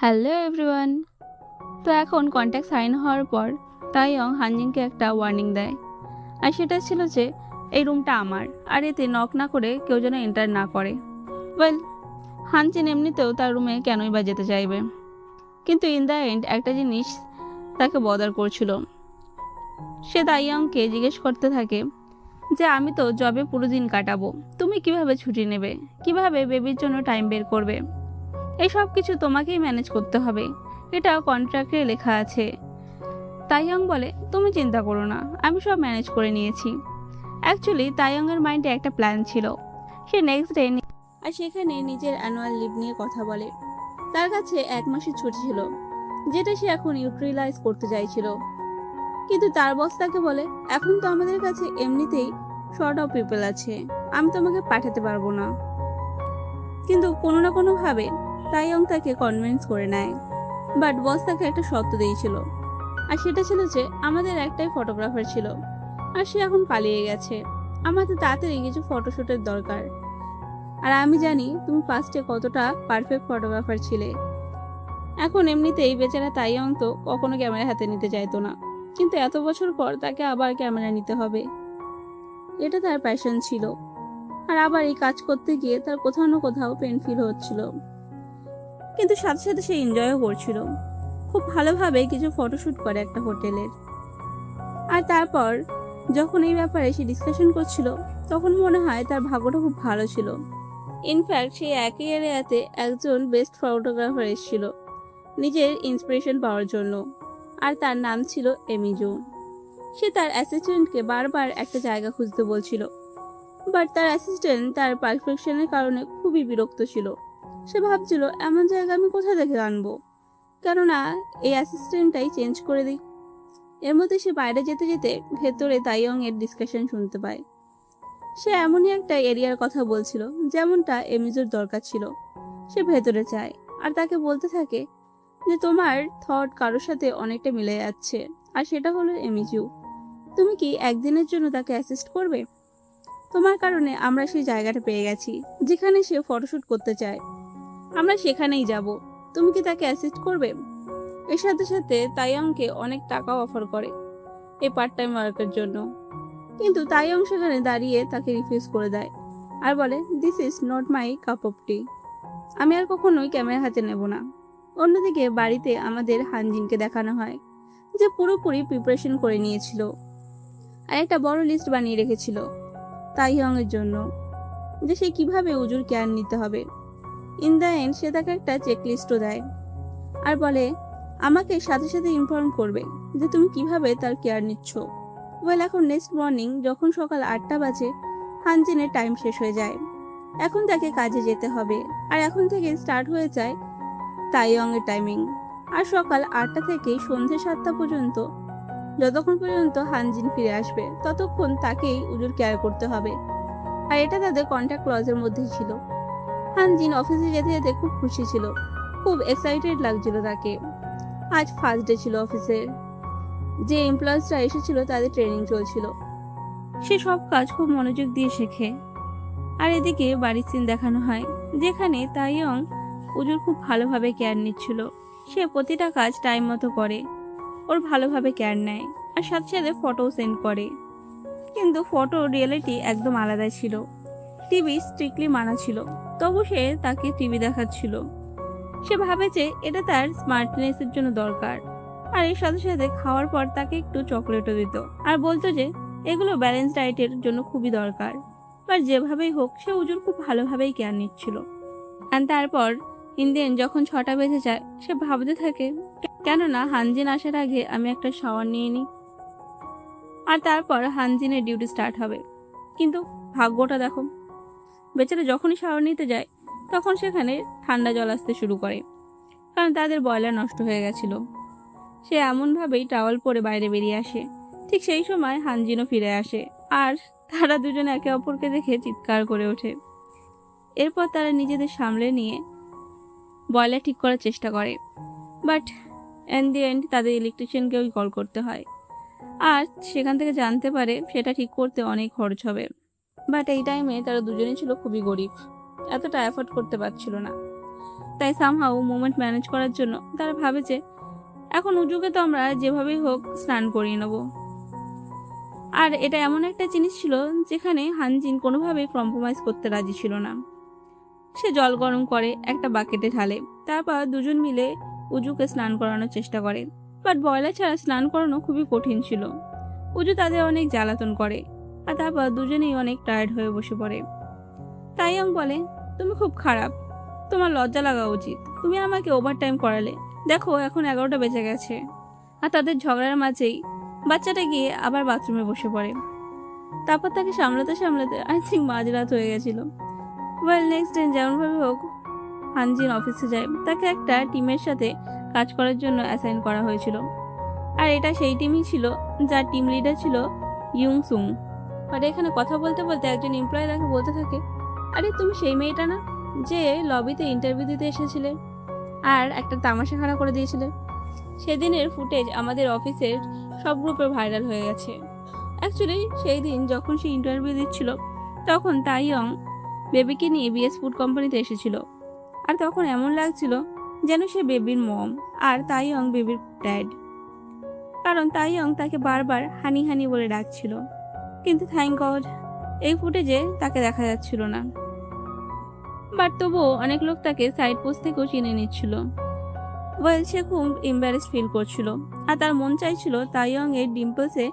Hello everyone. তো এখন contact sign হওয়ার পর তাইয়ং হানজিনকে একটা ওয়ার্নিং দেয়, আর সেটা ছিল যে এই রুমটা আমার, আর এতে নক না করে কেউ যেন এন্টার না করে। ওয়েল, হানজিন এমনিতেও তার রুমে কেনই বা যেতে চাইবে, কিন্তু ইন দ্য এন্ড একটা জিনিস তাকে বদার করছিল। সে তাইয়ংকে জিজ্ঞেস করতে থাকে যে আমি তো জবে পুরো দিন কাটাবো, তুমি কিভাবে ছুটি নেবে, কিভাবে বেবির জন্য টাইম বের করবে? এই সব কিছু তোমাকেই ম্যানেজ করতে হবে, এটা কন্ট্রাক্টে লেখা আছে। তাইয়ং বলে, তুমি চিন্তা করো না, আমি সব ম্যানেজ করে নিয়েছি। অ্যাকচুয়ালি তাইয়ংয়ের মাইন্ডে একটা প্ল্যান ছিল। সে নেক্সট ডে আর সেখানে নিজের অ্যানুয়াল লিভ নিয়ে কথা বলে। তার কাছে 1 মাসের ছুটি ছিল, যেটা সে এখন ইউটিলাইজ করতে চাইছিল। কিন্তু তার বস তাকে বলে, এখন তো আমাদের কাছে এমনিতেই শর্ট অফ পিপল আছে, আমি তোমাকে পাঠাতে পারবো না। কিন্তু কোনো না কোনো ভাবে তাইয়ং তাকে কনভিন্স করে নেয়। বাট বস তাকে একটা শর্ত দিয়েছিল, আর সেটা ছিল যে আমাদের একটাই ফটোগ্রাফার ছিল, আর সে এখন পালিয়ে গেছে। আমাদের তাড়াতাড়ি কিছু ফটোশুটের দরকার, আর আমি জানি তুমি ফার্স্টে কতটা পারফেক্ট ফটোগ্রাফার ছিলে। এখন এমনিতেই বেচারা তাইয়ং তো কখনো ক্যামেরা হাতে নিতে চাইতো না, কিন্তু এত বছর পর তাকে আবার ক্যামেরা নিতে হবে, এটা তার প্যাশন ছিল। আর আবার এই কাজ করতে গিয়ে তার কোথাও না কোথাও পেন ফিল হচ্ছিল, কিন্তু সাথে সাথে সে এনজয়ও করছিল। খুব ভালোভাবে কিছু ফটোশুট করে একটা হোটেলের। আর তারপর যখন এই ব্যাপারে সে ডিসকাশন করছিল, তখন মনে হয় তার ভাগ্যটা খুব ভালো ছিল। ইনফ্যাক্ট সেই একই এরিয়াতে একজন বেস্ট ফটোগ্রাফার এসেছিল নিজের ইন্সপিরেশন পাওয়ার জন্য, আর তার নাম ছিল এমিজু। সে তার অ্যাসিস্ট্যান্টকে বারবার একটা জায়গা খুঁজতে বলছিল, বাট তার অ্যাসিস্ট্যান্ট তার পারফেকশনের কারণে খুবই বিরক্ত ছিল। সে ভাবছিল এমন জায়গা আমি কোথা থেকে আনবো, কেননা এই অ্যাসিস্ট্যান্টটাই চেঞ্জ করে দিই। এর মধ্যে সে বাইরে যেতে যেতে ভেতরে তাইয়ং এর ডিসকাশন শুনতে পায়। সে এমনই একটা এরিয়ার কথা বলছিল যেমনটা এমিজুর দরকার ছিল। সে ভেতরে যায় আর তাকে বলতে থাকে যে তোমার থট কারোর সাথে অনেকটা মিলে যাচ্ছে, আর সেটা হলো এমিজু। তুমি কি একদিনের জন্য তাকে অ্যাসিস্ট করবে? তোমার কারণে আমরা সেই জায়গাটা পেয়ে গেছি যেখানে সে ফটোশুট করতে চায়, আমরা সেখানেই যাব। তুমি কি তাকে অ্যাসিস্ট করবে? এর সাথে সাথে তাইয়ংকে অনেক টাকাও অফার করে এই পার্ট টাইম ওয়ার্কের জন্য, কিন্তু তাইয়ং সেখানে দাঁড়িয়ে তাকে রিফিউজ করে দেয় আর বলে, this is not my cup of tea, আমি আর কখনোই ক্যামেরা হাতে নেব না। অন্যদিকে বাড়িতে আমাদের হানজিনকে দেখানো হয় যে পুরোপুরি প্রিপারেশন করে নিয়েছিল, আর একটা বড় লিস্ট বানিয়ে রেখেছিল তাইয়ং এর জন্য, যে সে কিভাবে উজুর কেয়ার নিতে হবে। ইন দ্য এন্ড সে তাকে একটা চেকলিস্টও দেয় আর বলে, আমাকে সাথে সাথে ইনফর্ম করবে যে তুমি কিভাবে তার কেয়ার নিচ্ছ। ওয়েল, এখন নেক্সট মর্নিং যখন সকাল 8টা বাজে, হানজিনের টাইম শেষ হয়ে যায়। এখন তাকে কাজে যেতে হবে, আর এখন থেকে স্টার্ট হয়ে যায় তাইয়ং এর টাইমিং। আর সকাল 8টা থেকে সন্ধ্যে 7টা পর্যন্ত, যতক্ষণ পর্যন্ত হানজিন ফিরে আসবে ততক্ষণ তাকেই উজুর কেয়ার করতে হবে, আর এটা তাদের কন্ট্যাক্ট ক্লজের মধ্যেই ছিল। হানজিন অফিসে যেতে যেতে খুব খুশি ছিল, খুব এক্সাইটেড লাগছিল তাকে। আজ ফার্স্ট ডে ছিল অফিসের, যে এমপ্লয়িজরা এসেছিল তাদের ট্রেনিং চলছিল। সে সব কাজ খুব মনোযোগ দিয়ে শেখে। আর এদিকে বাড়ির সিন দেখানো হয় যেখানে তাইয়ং উজুর খুব ভালোভাবে কেয়ার নিচ্ছিল। সে প্রতিটা কাজ টাইম মতো করে, ওর ভালোভাবে কেয়ার নেয়, আর সাথে সাথে ফটো সেন্ড করে। কিন্তু ফটো রিয়েলিটি একদম আলাদা ছিল। টিভি স্ট্রিক্টলি মানা ছিল, তবু সে তাকে টিভি দেখাচ্ছিল। সে ভাবে যে এটা তার স্মার্টনেসের জন্য দরকার, আর এর সাথে সাথে খাওয়ার পর তাকে একটু চকলেটও দিত, আর বলতো যে এগুলো ব্যালেন্স ডায়েটের জন্য খুবই দরকার। আর যেভাবেই হোক সে উজুর খুব ভালোভাবেই কেয়ার নিচ্ছিল। আর তারপর ইন্ডিয়ান যখন 6টা বেজে যায়, সে ভাবতে থাকে কেননা হানজিন আসার আগে আমি একটা শাওয়ার নিয়ে নিই, আর তারপর হানজিনের ডিউটি স্টার্ট হবে। কিন্তু ভাগ্যটা দেখো, বেচারা যখনই শাওয়ার নিতে যায় তখন সেখানে ঠান্ডা জল আসতে শুরু করে, কারণ তাদের বয়লার নষ্ট হয়ে গেছিল। সে এমনভাবেই টাওয়াল পরে বাইরে বেরিয়ে আসে। ঠিক সেই সময় হানজিনও ফিরে আসে, আর তারা দুজনে একে অপরকে দেখে চিৎকার করে ওঠে। এরপর তারা নিজেদের সামলে নিয়ে বয়লার ঠিক করার চেষ্টা করে, বাট এন দি এন্ড তাদের ইলেকট্রিশিয়ানকেও কল করতে হয়, আর সেখান থেকে জানতে পারে সেটা ঠিক করতে অনেক খরচ হবে। বাট এই টাইমে তারা দুজনেই ছিল খুবই গরিব, এতটা অ্যাফোর্ড করতে পারছিল না। তাই সামহাউ মোমেন্ট ম্যানেজ করার জন্য তারা ভাবে যে এখন উজুকে তো আমরা যেভাবেই হোক স্নান করিয়ে নেব। আর এটা এমন একটা জিনিস ছিল যেখানে হানজিন কোনোভাবেই কম্প্রোমাইজ করতে রাজি ছিল না। সে জল গরম করে একটা বাকেটে ঢালে, তারপর দুজন মিলে উজুকে স্নান করানোর চেষ্টা করে। বাট বয়লা ছাড়া স্নান করানো খুবই কঠিন ছিল। উজু তাদের অনেক জ্বালাতন করে, আর তারপর দুজনেই অনেক টায়ার্ড হয়ে বসে পড়ে। তাইয়ং বলে, তুমি খুব খারাপ, তোমার লজ্জা লাগা উচিত, তুমি আমাকে ওভারটাইম করালে, দেখো এখন 11টা বেজে গেছে। আর তাদের ঝগড়ার মাঝেই বাচ্চাটা গিয়ে আবার বাথরুমে বসে পড়ে। তারপর তাকে সামলাতে সামলাতে আই থিঙ্ক মাঝরাত হয়ে গেছিল। ওয়েল নেক্সট দিন যেমনভাবে হোক হানজিন অফিসে যায়। তাকে একটা টিমের সাথে কাজ করার জন্য অ্যাসাইন করা হয়েছিল, আর এটা সেই টিমই ছিল যার টিম লিডার ছিল ইউং সুং। বাট এখানে কথা বলতে বলতে একজন এমপ্লয়ি তাকে বলতে থাকে, আরে তুমি সেই মেয়েটা না যে লবিতে ইন্টারভিউ দিতে এসেছিলে আর একটা তামাশা খাড়া করে দিয়েছিলে? সেদিনের ফুটেজ আমাদের অফিসের সব গ্রুপে ভাইরাল হয়ে গেছে। অ্যাকচুয়ালি সেই দিন যখন সে ইন্টারভিউ দিচ্ছিল তখন তাইয়ং বেবিকে নিয়ে বিএস ফুড কোম্পানিতে এসেছিল। আর তখন এমন লাগছিল যেন সে বেবির মম আর তাইয়ং বেবির ড্যাড, কারণ তাইয়ং তাকে বারবার হানি হানি বলে ডাকছিল। কিন্তু থ্যাংক গড এই ফুটেজে তাকে দেখা যাচ্ছিল না। বাট তবুও অনেক লোক তাকে সাইড পোস্ট থেকেও চিনে নিচ্ছিল। ওয়েল সে খুব এম্বারেস ফিল করছিল, আর তার মন চাইছিল তাইয়ং এর ডিম্পলসে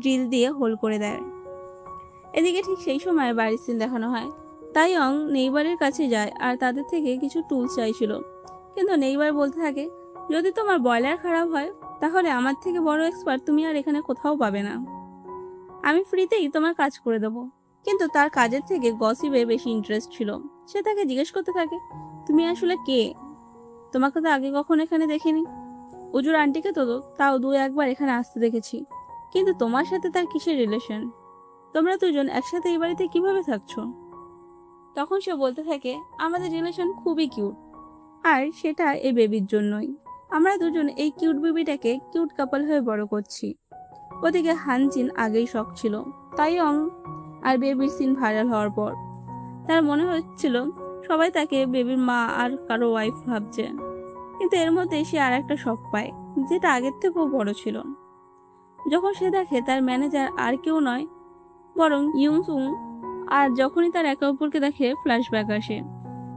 ড্রিল দিয়ে হোল করে দেয়। এদিকে ঠিক সেই সময় বাড়ির সিন দেখানো হয়। তাইয়ং নেইবারের কাছে যায় আর তাদের থেকে কিছু টুলস চাইছিল, কিন্তু নেইবার বলতে থাকে, যদি তোমার বয়লার খারাপ হয় তাহলে আমার থেকে বড় এক্সপার্ট তুমি আর এখানে কোথাও পাবে না, আমি ফ্রিতেই তোমার কাজ করে দেবো। কিন্তু তার কাজের থেকে গসিপে বেশি ইন্টারেস্ট ছিল। সে তাকে জিজ্ঞেস করতে থাকে, তুমি আসলে কে? তোমাকে তো আগে কখনো এখানে দেখিনি। উজুর আন্টিকে তো তাও 2-1 বার এখানে আসতে দেখেছি, কিন্তু তোমার সাথে তার কিসের রিলেশন? তোমরা দুজন একসাথে এই বাড়িতে কিভাবে থাকছো? তখন সে বলতে থাকে, আমাদের রিলেশন খুবই কিউট, আর সেটা এই বেবির জন্যই। আমরা দুজন এই কিউট বেবিটাকে কিউট কাপল হয়ে বড় করছি। ওদিকে হানজিন আগেই শখ ছিল তাইয়ং আর বেবির সিন ভাইরাল হওয়ার পর। তার মনে হচ্ছিল সবাই তাকে বেবির মা আর কারো ওয়াইফ ভাবছে, কিন্তু এর মধ্যে সে আর একটা শখ পায় যেটা আগের থেকেও বড় ছিল। যখন সে দেখে তার ম্যানেজার আর কেউ নয় বরং ইউং সুং, আর যখনই তার একে অপরকে দেখে ফ্ল্যাশব্যাক আসে।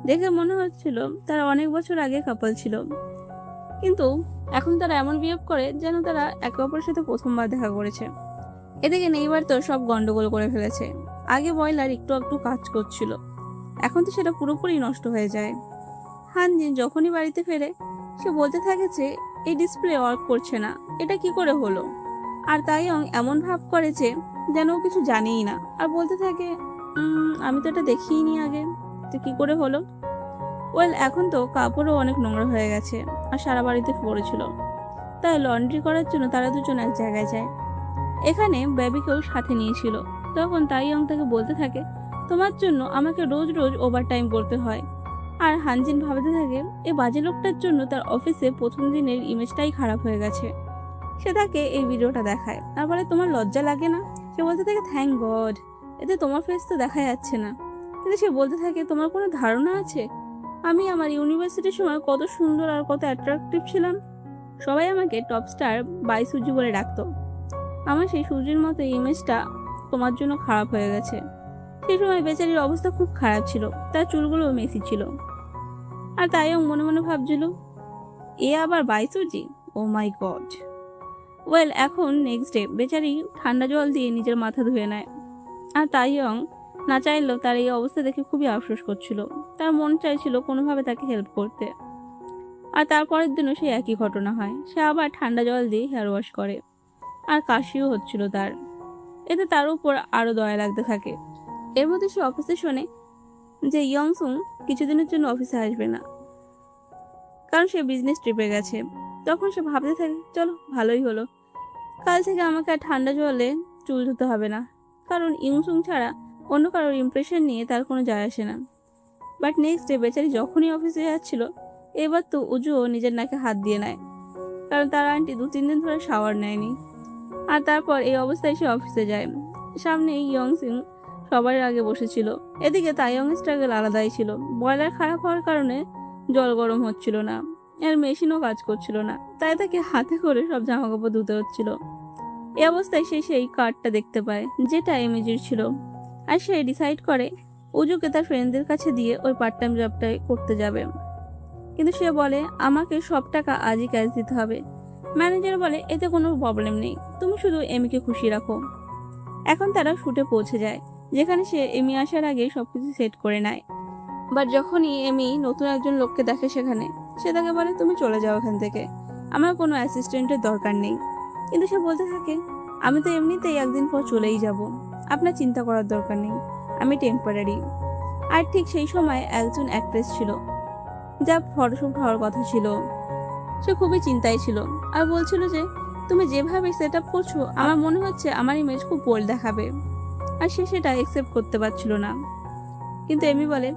দেখে মনে হচ্ছিল তারা অনেক বছর আগে কাপল ছিল, কিন্তু এখন তারা এমন বিহেভ করে যেন তারা একে অপরের সাথে প্রথমবার দেখা করেছে। এদিকে নেইবার তো সব গন্ডগোল করে ফেলেছে। আগে বয়লার একটু একটু কাজ করছিল, এখন তো সেটা পুরোপুরি নষ্ট হয়ে যায়। হানজিন যখনই বাড়িতে ফেরে সে বলতে থাকে যে এই ডিসপ্লে ওয়ার্ক করছে না, এটা কি করে হলো? আর তাইয়ং এমন ভাব করেছে যেন ও কিছু জানেই না, আর বলতে থাকে, আমি তো এটা দেখিনি আগে, তো কি করে হলো? ওয়েল এখন তো কাপড়ও অনেক নোংরা হয়ে গেছে আর সারা বাড়িতে পড়েছিল, তাই লন্ড্রি করার জন্য তারা দুজন এক জায়গায় যায়। এখানে বেবিকেও সাথে নিয়েছিল। তখন তাইয়ং তাকে বলতে থাকে, তোমার জন্য আমাকে রোজ রোজ ওভারটাইম করতে হয়। আর হানজিন ভাবতে থাকে এই বাজে লোকটার জন্য তার অফিসে প্রথম দিনের ইমেজটাই খারাপ হয়ে গেছে। সে তাকে এই ভিডিওটা দেখায় আর বলে, তোমার লজ্জা লাগে না? সে বলতে থাকে, থ্যাংক গড এতে তোমার ফেস তো দেখা যাচ্ছে না। কিন্তু সে বলতে থাকে, তোমার কোনো ধারণা আছে আমি আমার ইউনিভার্সিটির সময় কত সুন্দর আর কত অ্যাট্রাকটিভ ছিলাম? সবাই আমাকে টপ স্টার বাই সূর্য বলে ডাকতো। আমার সেই সূর্যের মতো ইমেজটা তোমার জন্য খারাপ হয়ে গেছে। সেই সময় বেচারির অবস্থা খুব খারাপ ছিল, তার চুলগুলো মেসি ছিল। আর তাইও মনে মনে ভাবছিল, এ আবার বাইসুজি, ও মাই গড। ওয়েল এখন নেক্সট ডে বেচারি ঠান্ডা জল দিয়ে নিজের মাথা ধুয়ে নেয়। আর তাইয়ং না চাইলেও তার এই অবস্থা দেখে খুবই আফসোস করছিল। তার মন চাইছিল কোনোভাবে তাকে হেল্প করতে। আর তারপরের দিনও সেই একই ঘটনা হয়। সে আবার ঠান্ডা জল দিয়ে হেয়ার ওয়াশ করে, আর কাশিও হচ্ছিল তার। এতে তার উপর আরো দয়া লাগতে থাকে। এর মধ্যে সে অফিসে শোনে যে ইয়ংসুং কিছুদিনের জন্য অফিসে আসবে না, কারণ সে বিজনেস ট্রিপে গেছে। তখন সে ভাবতে থাকে, চলো ভালোই হলো, কাল থেকে আমাকে আর ঠান্ডা জলে চুল ধুতে হবে না, কারণ ইয়ংসুং ছাড়া অন্য কারোর ইমপ্রেশন নিয়ে তার কোনো যায় আসে না। বাট নেক্সট ডে বেচারি যখনই অফিসে যাচ্ছিল, এবার তো উজুও নিজের নাকে হাত দিয়ে নেয়, কারণ তার আন্টি 2-3 দিন ধরে শাওয়ার নেয়নি। আর তারপর এই অবস্থায় সে অফিসে যায়। সামনে ইয়ংসুং সবার আগে বসেছিল। এদিকে তাইয়ং স্ট্রাগল আলাদাই ছিল। বয়লার খারাপ হওয়ার কারণে জল গরম হচ্ছিল না, এর মেশিনও কাজ করছিল না, তাই তাকে হাতে করে সব জামা কাপড় ধুতে হচ্ছিল। এই অবস্থায় সে সেই কার্ডটা দেখতে পায় যেটা এমিজির ছিল, আর সে ডিসাইড করে উজুকে তার ফ্রেন্ডদের কাছে দিয়ে ওই পার্ট টাইম জবটাই করতে যাবে। কিন্তু সে বলে আমাকে সব টাকা আজই ক্যাশ দিতে হবে। ম্যানেজার বলে এতে কোনো প্রবলেম নেই, তুমি শুধু এমিকে খুশি রাখো। এখন তারা শুটে পৌঁছে যায়, যেখানে সে এমি আসার আগে সবকিছু সেট করে নেয়। বাট যখনই এমি নতুন একজন লোককে দেখে সেখানে, সে তাকে বলে তুমি চলে যাও এখান থেকে, আমার কোনো অ্যাসিস্ট্যান্টের দরকার নেই। কিন্তু সে বলতে থাকে আমি তো এমনিতেই একদিন পর চলেই যাব, আপনার চিন্তা করার দরকার নেই, আমি টেম্পোরারি। আর ঠিক সেই সময় একজন অ্যাক্ট্রেস ছিল যা ফটোশুট হওয়ার কথা ছিল। সে খুবই চিন্তায় ছিল আর বলছিল যে তুমি যেভাবে সেট আপ করছো আমার মনে হচ্ছে আমার ইমেজ খুব বোল্ড দেখাবে। আর সে সেটা অ্যাকসেপ্ট করতে পারছিল না। কিন্তু এমি বলে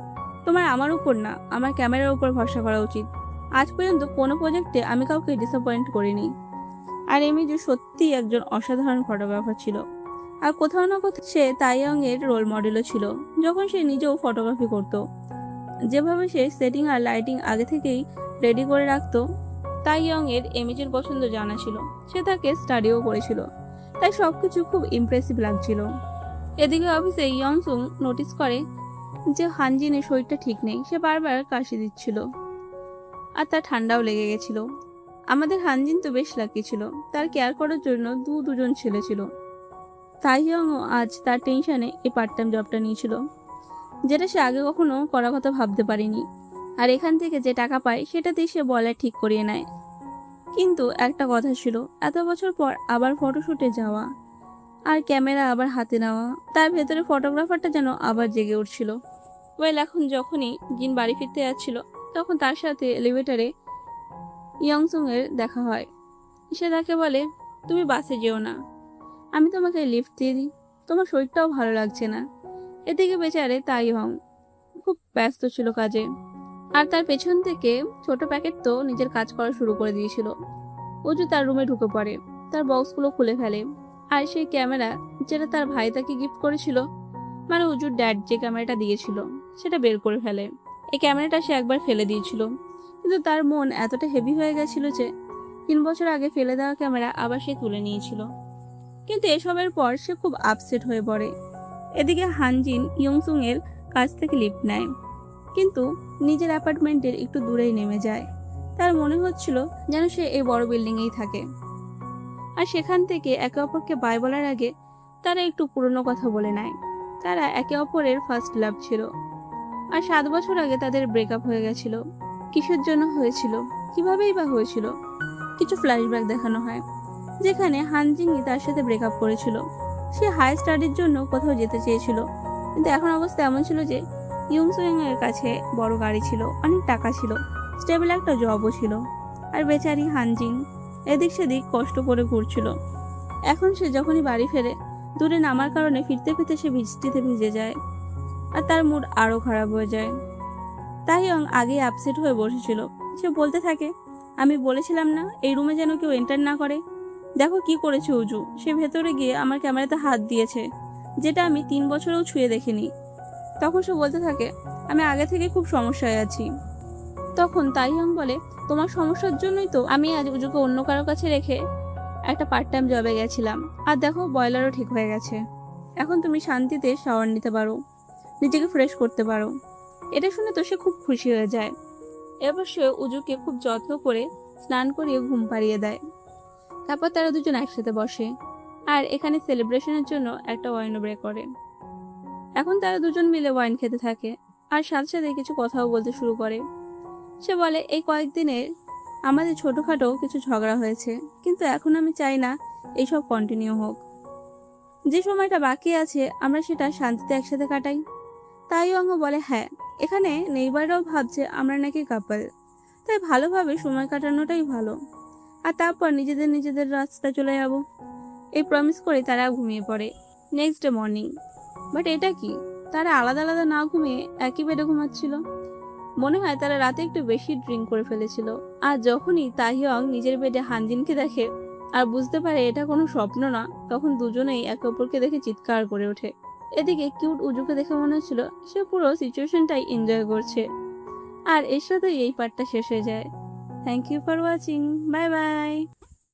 তোমার আমার উপর না, আমার ক্যামেরার উপর ভরসা করা উচিত। আজ পর্যন্ত কোনো প্রজেক্টে আমি কাউকে ডিসঅ্যাপয়েন্ট করিনি। আর এমি যে সত্যিই একজন অসাধারণ ফটোগ্রাফার ছিল, আর কোথাও না কোথাও সে তাইয়ং এর রোল মডেলও ছিল। যখন সে নিজেও ফটোগ্রাফি করত, যেভাবে সে সেটিং আর লাইটিং আগে থেকেই রেডি করে রাখতো, তাইয়ং এর এমিজের পছন্দ জানা ছিল, সে তাকে স্টাডিও করেছিল, তাই সবকিছু খুব ইমপ্রেসিভ লাগছিল। এদিকে অফিসে ইয়ংসুং নোটিস করে যে হানজিনের শরীরটা ঠিক নেই, সে বারবার কাশি দিচ্ছিল আর তার ঠান্ডাও লেগে গেছিল। আমাদের হানজিন তো বেশ লাকি ছিল, তার কেয়ার করার জন্য দুজন ছেলে ছিল। তাইয়ংও আজ তার টেনশনে এই পার্ট টাইম জবটা নিয়েছিল, যেটা সে আগে কখনো করার কথা ভাবতে পারেনি। আর এখান থেকে যে টাকা পায় সেটাতেই সে বলে ঠিক করিয়ে নেয়। কিন্তু একটা কথা ছিল, এত বছর পর আবার ফটোশুটে যাওয়া আর ক্যামেরা আবার হাতে নেওয়া, তার ভেতরে ফটোগ্রাফারটা যেন আবার জেগে উঠছিল। এখন যখনই জিন বাড়ি ফিরতে যাচ্ছিল, তখন তার সাথে এলিভেটরে ইয়ংসুং এর দেখা হয়। সে তাকে বলে তুমি বাসে যেও না, আমি তোমাকে লিফট দিয়ে দিই, তোমার শরীরটাও ভালো লাগছে না। এদিকে বেচারে তাইয়ং খুব ব্যস্ত ছিল কাজে, আর তার পেছন থেকে ছোট প্যাকেট তো নিজের কাজ করা শুরু করে দিয়েছিল। উজু তার রুমে ঢুকে পড়ে, তার বক্সগুলো খুলে ফেলে, আর সেই ক্যামেরা যেটা তার ভাই তাকে গিফট করেছিল, মানে উজুর ড্যাড যে ক্যামেরাটা দিয়েছিল, সেটা বের করে ফেলে। এই ক্যামেরাটা সে একবার ফেলে দিয়েছিল, কিন্তু তার মন এতটা হেভি হয়ে গেছিল যে 3 বছর আগে ফেলে দেওয়া ক্যামেরা আবার সে তুলে নিয়েছিল। কিন্তু এসবের পর সে খুব আপসেট হয়ে পড়ে। এদিকে হানজিন ইয়ংসুং এর কাছ থেকে লিফট নেয়, কিন্তু নিজের অ্যাপার্টমেন্টের একটু দূরেই নেমে যায়। তার মনে হচ্ছিল যেন সে এই বড় বিল্ডিংয়েই থাকে। আর সেখান থেকে একে অপরকে বাই বলার আগে তারা একটু পুরনো কথা বলে নেয়। তারা একে অপরের ফার্স্ট লাভ ছিল, আর 7 বছর আগে তাদের ব্রেকআপ হয়ে গেছিল। কিসের জন্য হয়েছিল, কিভাবেই বা হয়েছিল, কিছু ফ্ল্যাশব্যাক দেখানো হয়, যেখানে হানজিংই তার সাথে ব্রেকআপ করেছিল। সে হাই স্টাডির জন্য কোথাও যেতে চেয়েছিল, কিন্তু এখন অবস্থা এমন ছিল যে ইয়ংসুং এর কাছে বড় গাড়ি ছিল, অনেক টাকা ছিল, স্টেবল একটা জবও ছিল। আর বেচারি হানজিং এদিক সেদিক কষ্ট করে ঘুরছিল। এখন সে যখনই বাড়ি ফেরে, দূরে নামার কারণে ফিরতে ফিরতে সে বৃষ্টিতে ভিজে যায়, আর তার মুড আরো খারাপ হয়ে যায়। তাইয়ং আগে আপসেট হয়ে বসেছিল, সে বলতে থাকে আমি বলেছিলাম না এই রুমে যেন কেউ এন্টার না করে, দেখো কি করেছে উজু, সে ভেতরে গিয়ে আমার ক্যামেরাতে হাত দিয়েছে, যেটা আমি 3 বছরেও ছুঁয়ে দেখিনি। তখন সে বলতে থাকে আমি আগে থেকে খুব সমস্যায় আছি। তখন তাইয়ং বলে তোমার সমস্যার জন্যই তো আমি আজ উজুকে অন্য কারো কাছে রেখে একটা পার্ট টাইম জবে গেছিলাম, আর দেখো বয়লারও ঠিক হয়ে গেছে, এখন তুমি শান্তিতে শাওয়ার নিতে পারো, নিজেকে ফ্রেশ করতে পারো। এটা শুনে তো সে খুব খুশি হয়ে যায়। এরপর সে উজুকে খুব যত্ন করে স্নান করিয়ে ঘুম পাড়িয়ে দেয়। তারপর তারা দুজন একসাথে বসে, আর এখানে সেলিব্রেশনের জন্য একটা ওয়াইন ব্রেক করে। এখন তারা দুজন মিলে ওয়াইন খেতে থাকে, আর সাথে সাথে কিছু কথাও বলতে শুরু করে। সে বলে এই কয়েকদিনের আমাদের ছোটখাটো কিছু ঝগড়া হয়েছে, কিন্তু এখন আমি চাই না এইসব কন্টিনিউ হোক। যে সময়টা বাকি আছে আমরা সেটা শান্তিতে একসাথে কাটাই। তাইয়ং বলে হ্যাঁ, এখানে নেইবাররাও ভাবছে আমরা নাকি কাপল, তাই ভালোভাবে সময় কাটানোটাই ভালো, আর তারপর নিজেদের রাস্তা চলে যাব। এই প্রমিস করে তারা ঘুমিয়ে পড়ে। নেক্সট ডে মর্নিং, বাট এটা কি, তারা আলাদা আলাদা না ঘুমিয়ে একই বেডে ঘুমাচ্ছিল। মনে হয় তারা রাতে একটু বেশি ড্রিঙ্ক করে ফেলেছিল। আর যখনই তাইয়ং নিজের বেডে হানজিনকে দেখে আর বুঝতে পারে এটা কোনো স্বপ্ন না, তখন দুজনেই একে অপরকে দেখে চিৎকার করে ওঠে। এদিকে কিউট উজুকে দেখে মনে হচ্ছিল সে পুরো সিচুয়েশনটাই এনজয় করছে। আর এর সাথে এই পার্টটা শেষ হয়ে যায়। Thank you for watching, bye by.